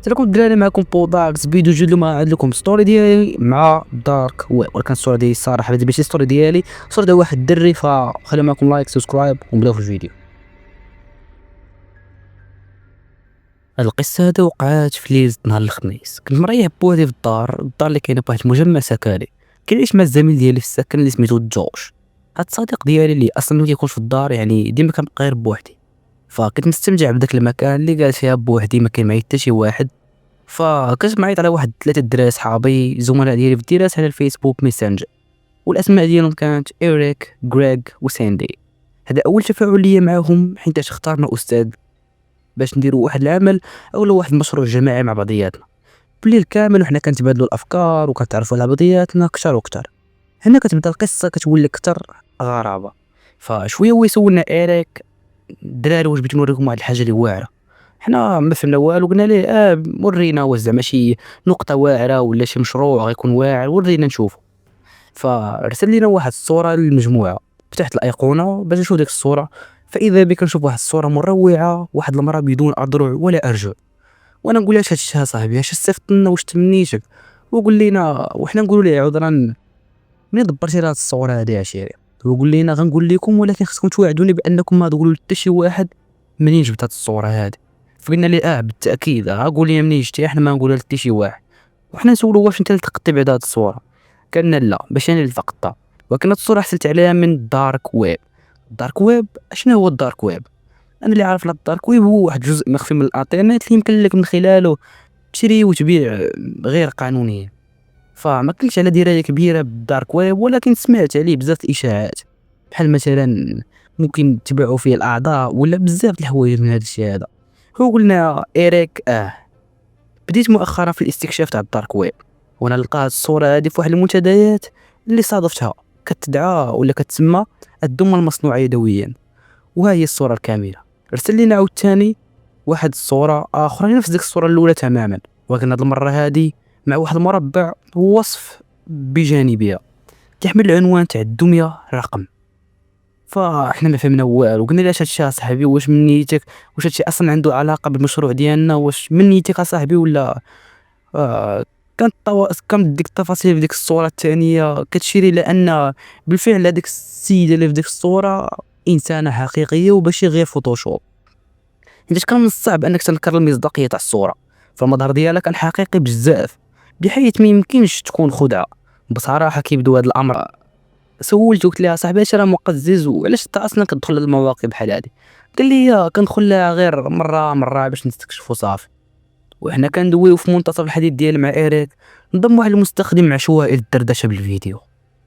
لكم الدراري، معكم بوداكس فيديو جديد. ما عاد لكم ستوري ديالي مع دارك ويب، ولكن الصوره ديالي الصراحه هذه ماشي ستوري ديالي، صوره ديال واحد الدري. فخليو معكم لايك سبسكرايب ونبداو في الفيديو. هاد القصه هذه وقعات في ليله نهار الخميس. كنت مريح بوحدي في الدار اللي كاينه بواحد المجمع سكني. كنعيش مع الزميل ديالي في السكن اللي سميتو جورج. هاد الصديق ديالي اللي اصلا ما كيكونش في الدار، يعني ديما كنبقى غير بوحدي. فكنت مستمتع بداك المكان اللي قاعد فيها بوحدي، ما كاين معايا حتى شي واحد. فكنت معيط على واحد 3 الدراري صحابي زملاء ديالي في الدراسة على الفيسبوك ميسنجر، والاسماء ديالهم كانت إيريك، غريغ وساندي. هذا اول تفاعل ليا معهم، حيت اختارنا استاذ باش نديروا واحد العمل او واحد المشروع جماعي مع بعضياتنا. بالليل كامل وحنا كنتبادلوا الافكار وكنتعرفوا على بعضياتنا اكثر واكثر. هنا كتبدا القصه كتولي اكثر غرابه. فشويه هو يسولنا إيريك: الدراري واش بغيت نوريكم واحد الحاجه اللي واعره؟ حنا ما فهمنا والو، قلنا ليه ورينا، واش زعما شي نقطه واعره ولا شي مشروع غيكون واعر؟ ورينا نشوفو. فرسل لينا واحد الصوره للمجموعه، فتحت الايقونه باش نشوف ديك الصوره، فاذا بك نشوف واحد الصوره مروعه، واحد المراه بدون اضرع ولا ارجل. وانا نقول له: اش هادشي صاحبي؟ اش استفدنا؟ واش تمنيتك؟ وقول لينا، وحنا نقولوا ليه عذرا منين دبرتي هاد الصوره هادي عشيري؟ وقول لينا: غنقول لكم ولكن خصكم توعدوني بانكم ما تقولوا حتى شي واحد منين جبت هاد الصوره هادي. فقلنا ليه بالتاكيد قول لي منين جبتي، احنا ما نقولها لحتى شي واحد. وحنا نسولو: واش انت التقطتي بعد هاد الصوره؟ قالنا لا، باش انا اللي التقطتها، ولكن هاد الصوره حصلت عليها من دارك ويب. الدارك ويب اشنو هو الدارك ويب؟ انا اللي عارف الدارك ويب هو واحد الجزء مخفي من الانترنت اللي يمكن لك من خلاله تشري وتبيع غير قانونيا. فما كنتش على درايه كبيره بالدارك ويب، ولكن سمعت عليه بزاف الاشاعات، بحال مثلا ممكن تبيعوا فيه الاعضاء ولا بزاف د الحوايج من هذا الشيء هذا. هو قلنا إيريك بديت مؤخرا في الاستكشاف تاع الدارك ويب، وانا لقيت الصوره هذه في واحد المنتديات اللي صادفتها كتدعى ولا كتسمى الدم المصنوع يدويا. وها هي الصوره الكامله. ارسل لنا عاوتاني واحد الصوره اخرى نفس ديك الصوره الاولى تماما، ولكن هذه المره هذه مع واحد المربع ووصف بجانبها تحمل العنوان تاع الدميه رقم. فاحنا ما فهمنا والو، قلنا له: اش هادشي اصاحبي؟ واش من نيتك؟ واش هادشي اصلا عنده علاقه بالمشروع ديالنا؟ واش من نيتك اصاحبي ولا كانت ديك التفاصيل في ديك الصوره الثانيه كتشير الى ان بالفعل هذيك السيده اللي في ديك الصوره انسانه حقيقيه وماشي غير فوتوشوب. حيت كان من الصعب انك تنكر المصداقيه تاع الصوره، فالمظهر ديالها كان حقيقي بزاف، بحيث ما يمكنش تكون خدعه. بصراحه كيبدو هذا الامر. سولت قلت لها: صاحبي اش راه مقزز، وعلاش انت اصلا كتدخل للمواقع بحال هذه؟ قال لي: كندخل لها غير مره باش نستكشفوا صافي. وحنا كندويو في منتصف الحديث ديال مع إيريك، نضم واحد المستخدم عشوائي للدردشه بالفيديو.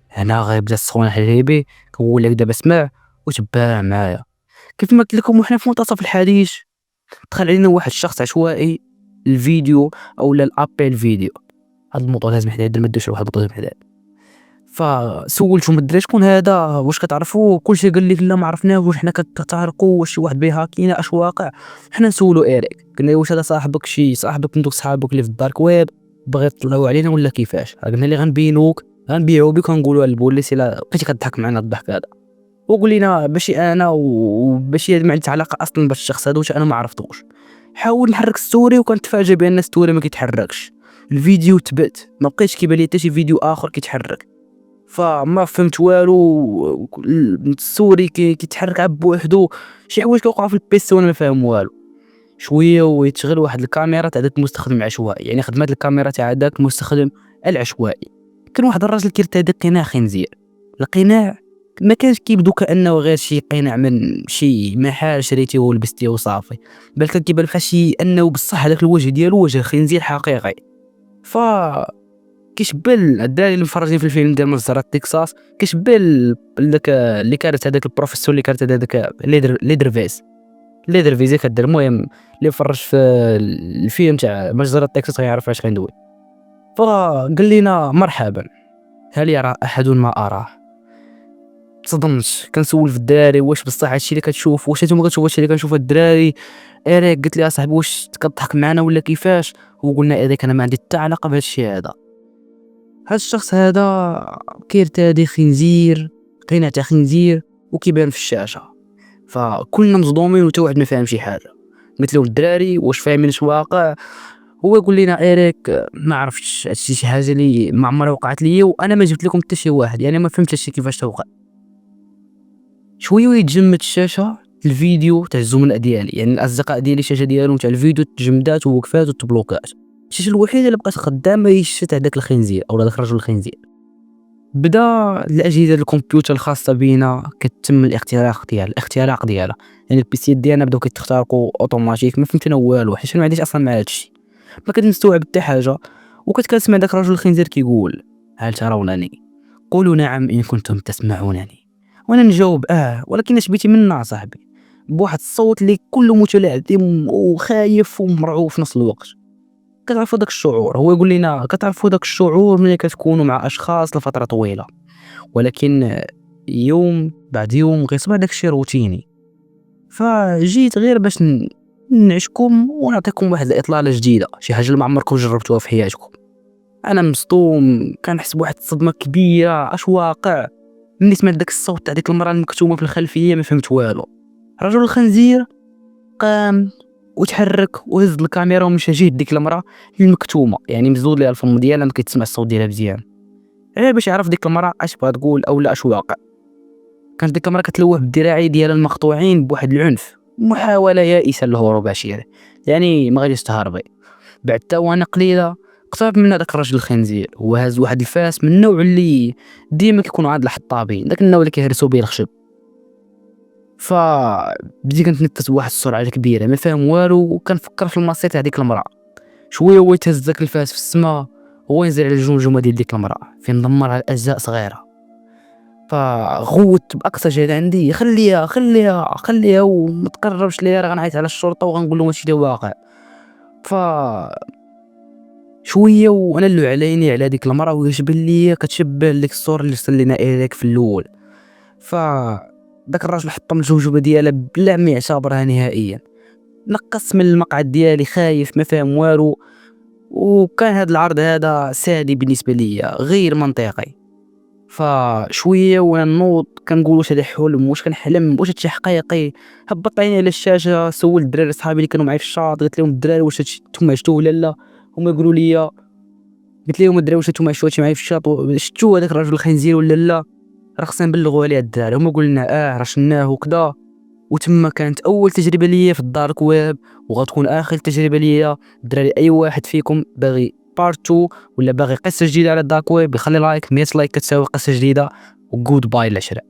هنا غيبدا السخون حبيبي، كنقول لك دابا اسمع وتبع معايا. كيف ما قلت لكم وحنا في منتصف الحديث دخل علينا واحد الشخص عشوائي الفيديو او الابيل فيديو. هاد الموضوع لازم حدا يدير، ما ديرش واحد الموضوع حدا. فسولتو: ما دريش شكون هذا؟ واش كتعرفوه؟ كلشي قال لي لا ما عرفناهوش، واش حنا كتعرقوا؟ واش شي واحد بيهاكينا؟ اش واقع؟ حنا نسولو إيريك، قلنا: واش هذا صاحبك، شي صاحبك من دوك صحابك اللي في الدارك ويب باغي يطلعوا علينا ولا كيفاش؟ قلنا لي: غنبينوك، غنبيعوا بك، ونقولوا للبوليس الا بقيتي كضحك معنا الضحك هذا. وقول لنا ماشي انا وماشي ما عندي علاقه اصلا باش الشخص هذا، واش انا ما عرفتوش. حاول نحرك ستوري وكنتفاجئ بان ستوري ما كيتحركش، الفيديو تبت، ما بقيتش كيبان لي حتى شي فيديو اخر كيتحرك. فما فهمت والو، السوري كيتحرك عاد بوحدو، شي حوايج كيوقعوا في البيسي وانا ما فاهم والو. شويه ويتشغل واحد الكاميرا تاع داك المستخدم عشوائي، يعني خدمات الكاميرا تاع داك المستخدم العشوائي. كان واحد الراجل كيرتدي قناع خنزير. القناع ما كانش كيبدو كانه غير شي قناع من شي محل شريتيه ولبستيه وصافي، بل كان كيبان بحال شي انه بصح هذاك الوجه ديالو وجه خنزير حقيقي. ف كيشبه الدراري اللي مفرجين في الفيلم ديال مجزرة تكساس، كيشبه داك اللي كانت هذاك البروفيسور اللي كانت هذاك ليدر فيزي كدير. المهم اللي فرج في الفيلم تاع مجزرة تكساس غيعرف اش غندوي. فقال لنا: مرحبا، هل يرى احد ما اراه؟ تصدمت، كنسول في الدراري: واش بصح هادشي اللي كتشوف؟ واش نتوما كتشوفوا هادشي اللي كنشوف الدراري؟ إيريك قلت لي: صاحبي واش كتضحك معنا ولا كيفاش؟ وقلنا: إيريك انا ما عندي حتى علاقه بهادشي هذا. هاد الشخص هذا كيرتدي خنزير، قناع تاع خنزير، وكيبان في الشاشه. فكلنا مصدومين وتا واحد ما فاهم شي حاجه. قلت له: الدراري واش فاهمين اش واقع؟ هو يقول لنا ايريك ما عرفتش هادشي شي حاجه اللي ما عمرها وقعت ليا، وانا ما جبت لكم حتى شي واحد، يعني ما فهمتش هادشي كيفاش توقع. شويه ويتجمد الشاشه، الفيديو تاع الزملاء ديالي، يعني الاصدقاء ديالي الشاشه ديالهم تاع الفيديو تجمدات ووقفات وتبلوكات. الشاشه الوحيده اللي بقات خدامه هي الشاشه تاع داك الخنزير او داك الرجل الخنزير. بدا الاجهزه الكمبيوتر الخاصه بينا كتم الاختراق ديالها، يعني البيسيات ديالنا بداو كيتخترقوا اوتوماتيك. ما فهمت انا والو، حيت انا ما عنديش اصلا مع هادشي، ما كنستوعب حتى حاجه. كنسمع داك الرجل الخنزير كيقول: هل ترونني؟ قولوا نعم ان كنتم تسمعونني. وانا نجاوب ولكن اش بيتي منا صاحبي، بواحد الصوت اللي كله متلعثم وخايف ومرعوب في نفس الوقت. كتعرفوا داك الشعور، هو يقول لنا كتعرفوا داك الشعور ملي كتكونوا مع اشخاص لفتره طويله، ولكن يوم بعد يوم غيصبح داك الشيء روتيني. فجيت غير باش نعشكم ونعطيكم واحد الاطلاله جديده، شي حاجه اللي ما عمركم جربتوها في حياتكم. انا مصدوم، كنحس بواحد الصدمه كبيره. اش واقع؟ ملي سمعت داك الصوت تاع ديك المراه المكتومه في الخلفيه ما فهمت والو. رجل الخنزير قام وتحرك وهز الكاميرا ومشى جهه ديك المراه المكتومه، يعني مزود ليها الفم ديالها ما كيتسمع الصوت ديالها مزيان، غير باش يعرف ديك المراه اش بغات تقول او لا اش واقع. كانت ديك المراه كتلوح بالذراعي ديالها المقطوعين بواحد العنف، محاوله يائسه للهروب عشيره، يعني ما غاديش تهربي. بعد ثواني قليله اقترب من هذاك الرجل الخنزير وهز واحد الفاس من النوع اللي ديما كيكونوا عند الحطابين، داك النوع اللي كيهرسوا به الخشب. بديت كنتنفس بواحد السرعه كبيره، ما فاهم والو، وكنفكر في المصير تاع ديك المراه. شويه هو يتهز داك الفاس في السماء، هو ينزل على الجمجمه ديال ديك المراه فين دمرها لاجزاء صغيره. فغوت باقصى جهد عندي: خليها خليها خليها وما تقربش ليا، راه غنعيط على الشرطه وغنقول لهم هادشي اللي واقع. ف شويه وانا نلوع على عيني على ديك المراه ويجبن ليا كتشبه لك الصوره اللي رسل لنا ايريك في الاول. داك الراجل حطم الجوجبه ديالها بلا ما يعتبرها نهائيا، نقص من المقعد ديالي خايف ما فاهم والو. وكان هذا العرض هذا سادي بالنسبه ليا، غير منطقي. فشويه وانا نوض كنقول: واش هذا حلم؟ واش كنحلم؟ واش هادشي حقيقي؟ هبط عيني على الشاشه، سولت الدراري صحابي اللي كانوا معايا في الشاط، قلت لهم: الدراري واش هادشي نتوما عشتوه ولا لا؟ هما يقولوا لي. قلت لهم: الدراري واش نتوما عشتوا هادشي معايا في الشاط شفتوا هذاك الرجل الخنزير ولا لا؟ راه خصنا نبلغوا عليه الدراري. هما قلنا راه شناه وكذا. وتما كانت اول تجربه ليا في الدارك ويب، وغتكون اخر تجربه ليا. الدراري اي واحد فيكم باغي بارت 2 ولا باغي قصه جديده على الدارك ويب يخلي لايك، 100 لايك كتساوي قصه جديده. وجود باي العشره.